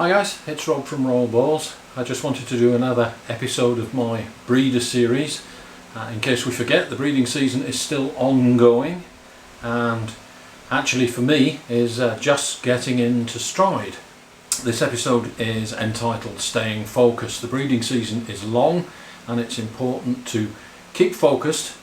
Hi guys, it's Rob from Royal Balls. I just wanted to do another episode of my breeder series. In case we forget, the breeding season is still ongoing and actually for me is just getting into stride. This episode is entitled Staying Focused. The breeding season is long and it's important to keep focused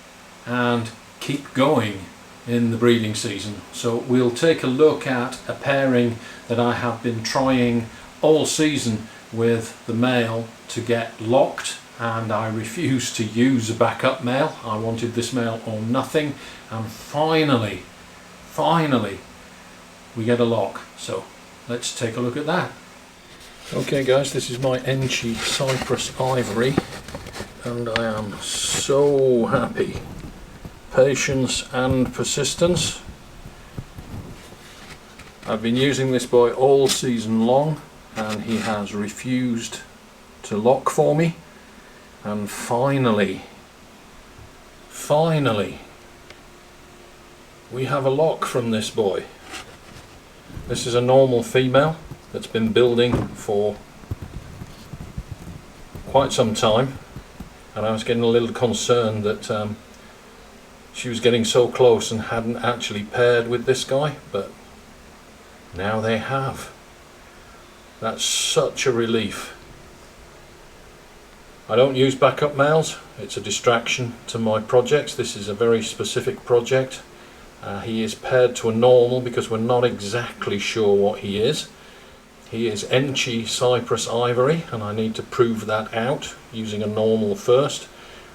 and keep going in the breeding season. So we'll take a look at a pairing that I have been trying all season with the male to get locked, and I refused to use a backup male. I wanted this male or nothing, and finally we get a lock. So let's take a look at that. Okay guys, this is my Enchi Cyprus Ivory and I am so happy. Patience and persistence. I've been using this boy all season long and he has refused to lock for me, and finally we have a lock from this boy. This is a normal female that's been building for quite some time, and I was getting a little concerned that she was getting so close and hadn't actually paired with this guy, but now they have. That's such a relief. I don't use backup males, it's a distraction to my projects. This is a very specific project. He is paired to a normal because we're not exactly sure what he is. He is Enchi Cyprus Ivory and I need to prove that out using a normal first,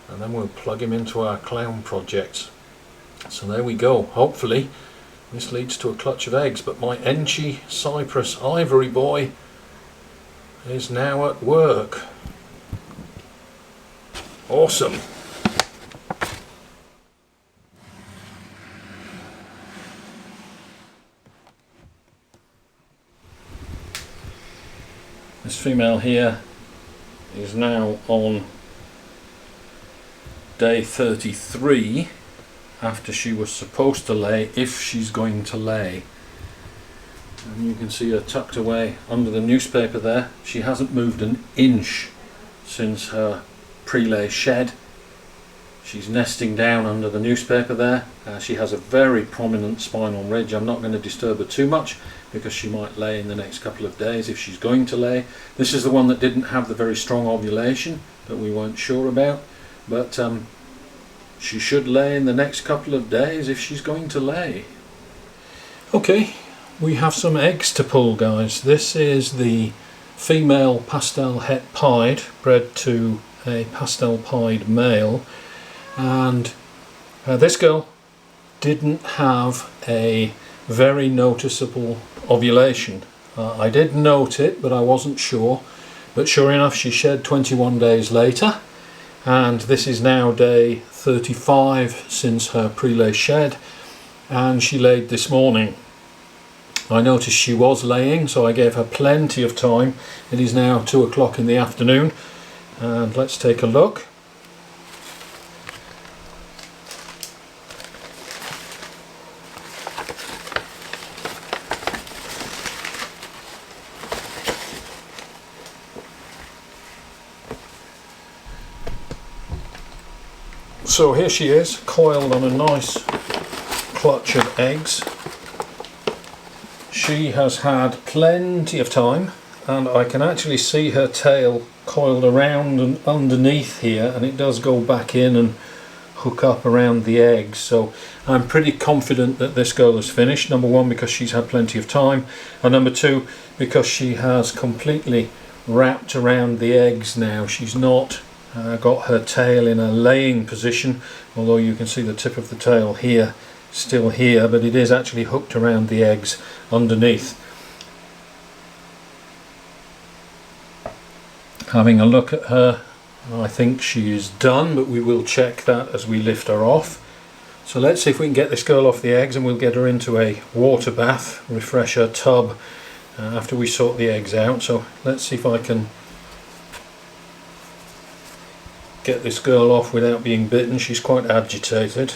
and then we'll plug him into our clown projects. So there we go. Hopefully this leads to a clutch of eggs, but my Enchi Cyprus Ivory boy is now at work. Awesome. This female here is now on day 33 after she was supposed to lay, if she's going to lay. And you can see her tucked away under the newspaper there. She hasn't moved an inch since her pre-lay shed. She's nesting down under the newspaper there. She has a very prominent spinal ridge. I'm not going to disturb her too much because she might lay in the next couple of days if she's going to lay. This is the one that didn't have the very strong ovulation that we weren't sure about, but she should lay in the next couple of days if she's going to lay. Okay, we have some eggs to pull, guys. This is the female pastel het pied bred to a pastel pied male, and this girl didn't have a very noticeable ovulation. I did note it, but I wasn't sure, but sure enough she shed 21 days later, and this is now day 35 since her pre-lay shed, and she laid this morning. I noticed she was laying, so I gave her plenty of time. It is now 2 o'clock in the afternoon, and let's take a look. So here she is, coiled on a nice clutch of eggs. She has had plenty of time, and I can actually see her tail coiled around and underneath here, and it does go back in and hook up around the eggs. So I'm pretty confident that this girl is finished. Number one, because she's had plenty of time, and number two, because she has completely wrapped around the eggs now. She's not got her tail in a laying position, although you can see the tip of the tail here, still here, but it is actually hooked around the eggs underneath. Having a look at her, I think she is done, but we will check that as we lift her off. So let's see if we can get this girl off the eggs, and we'll get her into a water bath, refresh her tub after we sort the eggs out. So let's see if I can get this girl off without being bitten. She's quite agitated.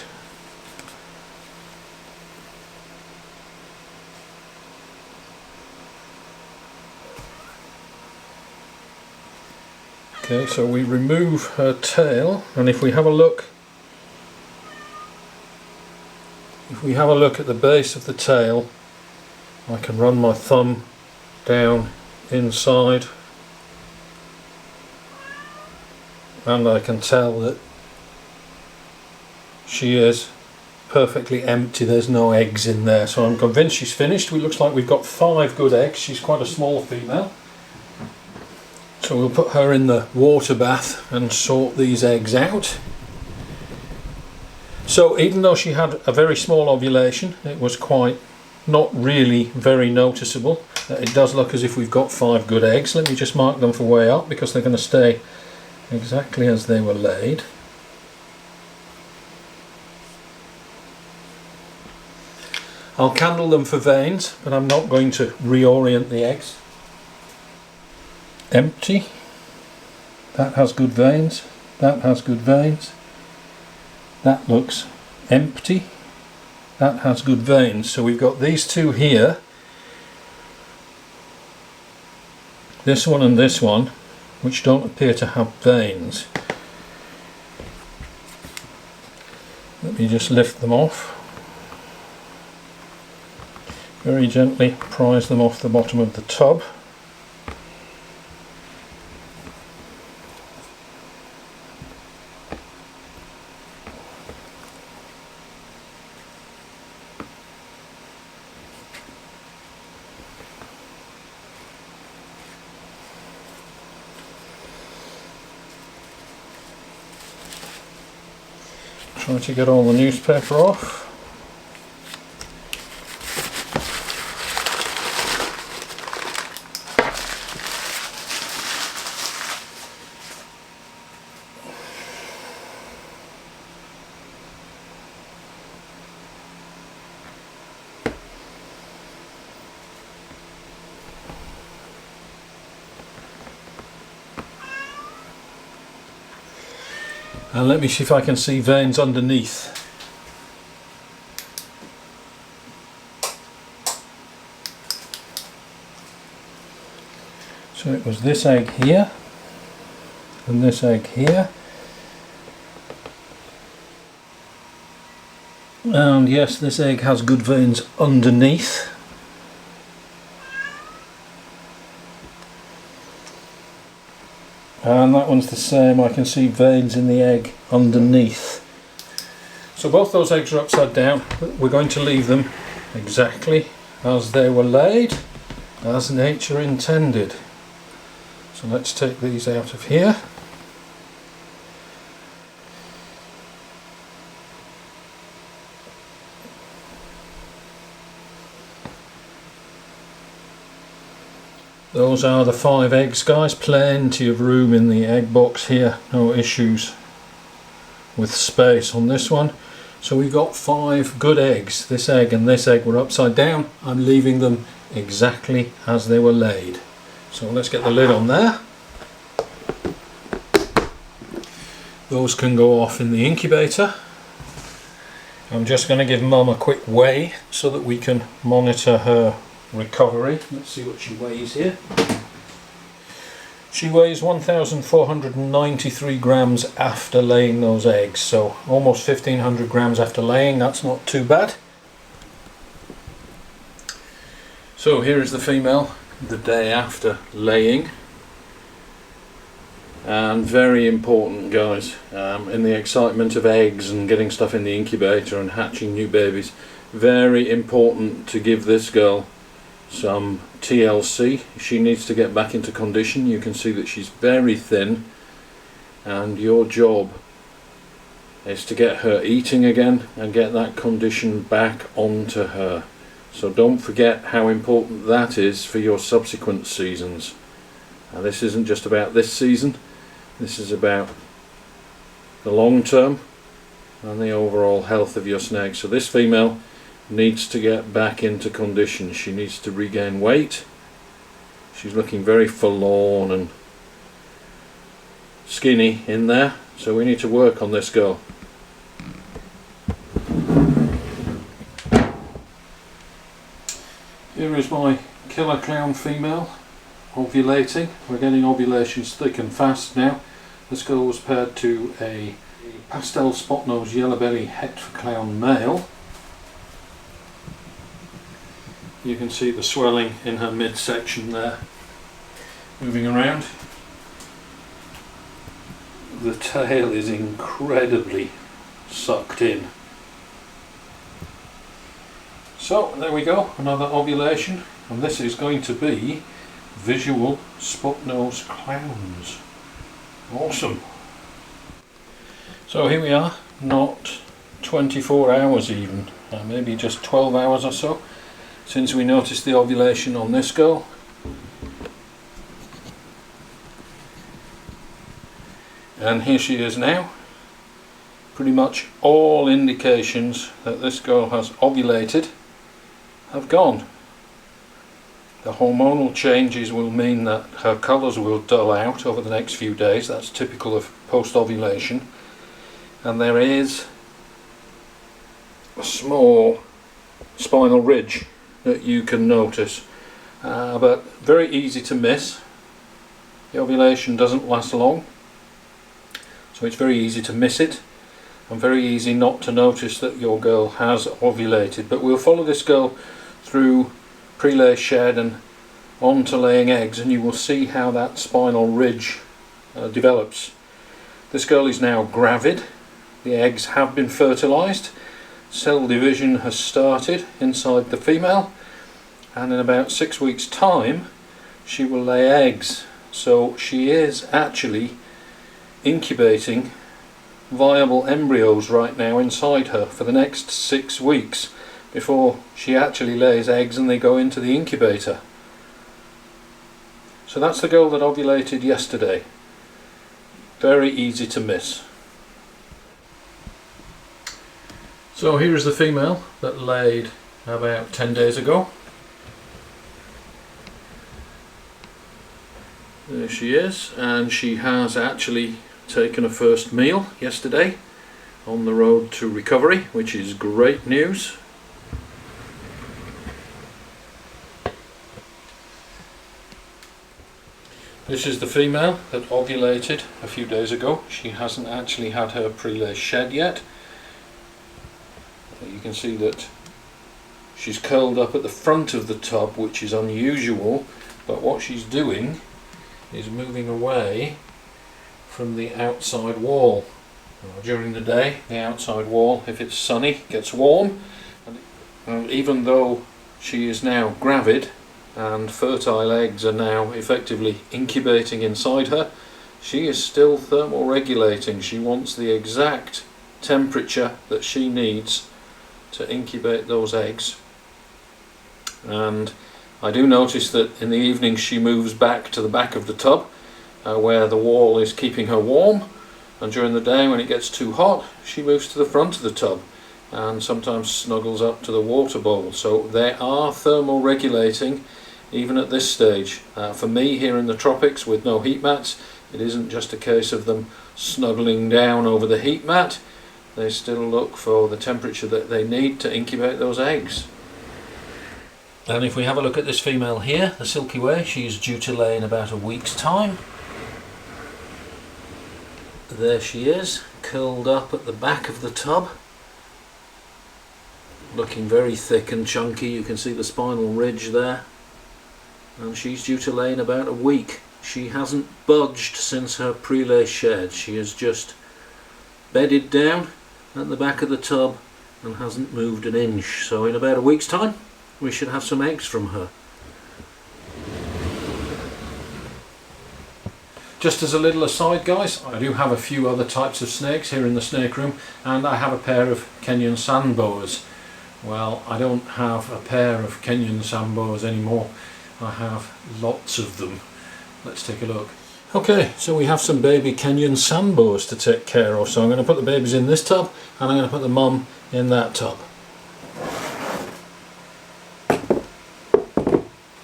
Okay, so we remove her tail, and if we have a look at the base of the tail, I can run my thumb down inside and I can tell that she is perfectly empty. There's no eggs in there, so I'm convinced she's finished. It looks like we've got 5 good eggs. She's quite a small female, so we'll put her in the water bath and sort these eggs out. So even though she had a very small ovulation, it was quite not really very noticeable. It does look as if we've got 5 good eggs. Let me just mark them for way up because they're going to stay exactly as they were laid. I'll candle them for veins, but I'm not going to reorient the eggs. Empty. That has good veins. That has good veins. That looks empty. That has good veins. So we've got these 2 here. This one and this one, which don't appear to have veins. Let me just lift them off. Very gently prise them off the bottom of the tub. Try to get all the newspaper off. And let me see if I can see veins underneath. So it was this egg here and this egg here. And yes, this egg has good veins underneath. And that one's the same, I can see veins in the egg underneath. So both those eggs are upside down. We're going to leave them exactly as they were laid, as nature intended. So let's take these out of here. Those are the 5 eggs, guys. Plenty of room in the egg box here. No issues with space on this one. So we've got 5 good eggs. This egg and this egg were upside down. I'm leaving them exactly as they were laid. So let's get the lid on there. Those can go off in the incubator. I'm just going to give Mum a quick weigh so that we can monitor her recovery. Let's see what she weighs here. She weighs 1,493 grams after laying those eggs, so almost 1,500 grams after laying. That's not too bad. So here is the female the day after laying, and very important, guys, in the excitement of eggs and getting stuff in the incubator and hatching new babies, very important to give this girl some TLC. She needs to get back into condition. You can see that she's very thin, and your job is to get her eating again and get that condition back onto her. So don't forget how important that is for your subsequent seasons. Now, this isn't just about this season, this is about the long term and the overall health of your snake. So this female needs to get back into condition. She needs to regain weight. She's looking very forlorn and skinny in there, so we need to work on this girl. Here is my killer clown female. ovulating. We're getting ovulations thick and fast now. This girl was paired to a pastel spot nose yellow belly het clown male. You can see the swelling in her midsection there, moving around. The tail is incredibly sucked in. So there we go, another ovulation, and this is going to be visual spot nose clowns. Awesome. So here we are, not 24 hours even, maybe just 12 hours or so since we noticed the ovulation on this girl. And here she is now. Pretty much all indications that this girl has ovulated have gone. The hormonal changes will mean that her colours will dull out over the next few days. That's typical of post-ovulation. And there is a small spinal ridge that you can notice, but very easy to miss. The ovulation doesn't last long, so it's very easy to miss it and very easy not to notice that your girl has ovulated. But we'll follow this girl through pre-lay shed and on to laying eggs, and you will see how that spinal ridge develops. This girl is now gravid. The eggs have been fertilized. Cell division has started inside the female, and in about 6 weeks' time she will lay eggs. So she is actually incubating viable embryos right now inside her for the next 6 weeks before she actually lays eggs and they go into the incubator. So that's the girl that ovulated yesterday. Very easy to miss. So here is the female that laid about 10 days ago. There she is, and she has actually taken a first meal yesterday on the road to recovery, which is great news. This is the female that ovulated a few days ago. She hasn't actually had her pre-lay shed yet. You can see that she's curled up at the front of the tub, which is unusual, but what she's doing is moving away from the outside wall. During the day, the outside wall, if it's sunny, gets warm, and even though she is now gravid and fertile eggs are now effectively incubating inside her, she is still thermal regulating. She wants the exact temperature that she needs to incubate those eggs. And I do notice that in the evening she moves back to the back of the tub where the wall is keeping her warm, and during the day when it gets too hot she moves to the front of the tub and sometimes snuggles up to the water bowl. So they are thermal regulating even at this stage. For me here in the tropics with no heat mats, it isn't just a case of them snuggling down over the heat mat. They still look for the temperature that they need to incubate those eggs. And if we have a look at this female here, the Silky Way, she's due to lay in about a week's time. There she is, curled up at the back of the tub, looking very thick and chunky. You can see the spinal ridge there, and she's due to lay in about a week. She hasn't budged since her pre-lay shed. She has just bedded down at the back of the tub and hasn't moved an inch. So in about a week's time we should have some eggs from her. Just as a little aside guys, I do have a few other types of snakes here in the snake room, and I have a pair of Kenyan sand boas. Well, I don't have a pair of Kenyan sand boas anymore. I have lots of them. Let's take a look. Okay, so we have some baby Kenyan sand boas to take care of. So I'm going to put the babies in this tub and I'm going to put the mum in that tub.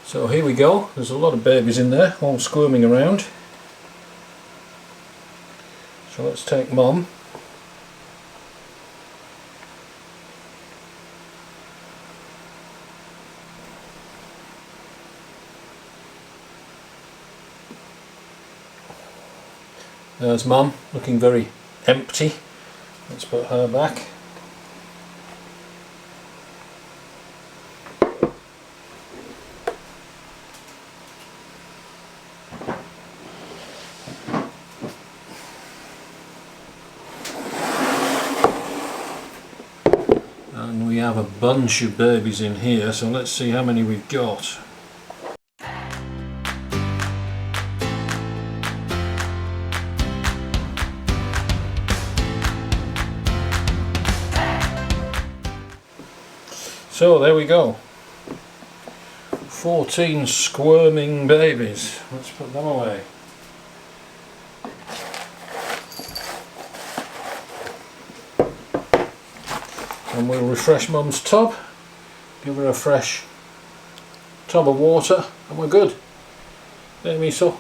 So here we go. There's a lot of babies in there, all squirming around. So let's take mum. There's Mum, looking very empty. Let's put her back. And we have a bunch of babies in here, so let's see how many we've got. So there we go. 14 squirming babies. Let's put them away. And we'll refresh Mum's tub, give her a fresh tub of water, and we're good. There, Miso?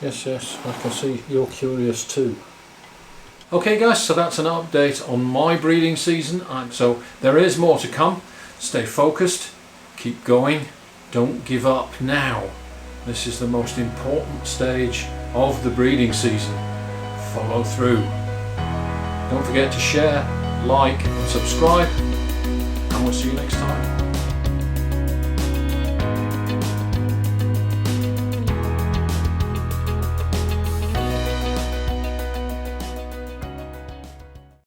Yes, yes, I can see you're curious too. Okay guys, so that's an update on my breeding season. So there is more to come. Stay focused, keep going, don't give up now. This is the most important stage of the breeding season. Follow through. Don't forget to share, like, subscribe, and we'll see you next time.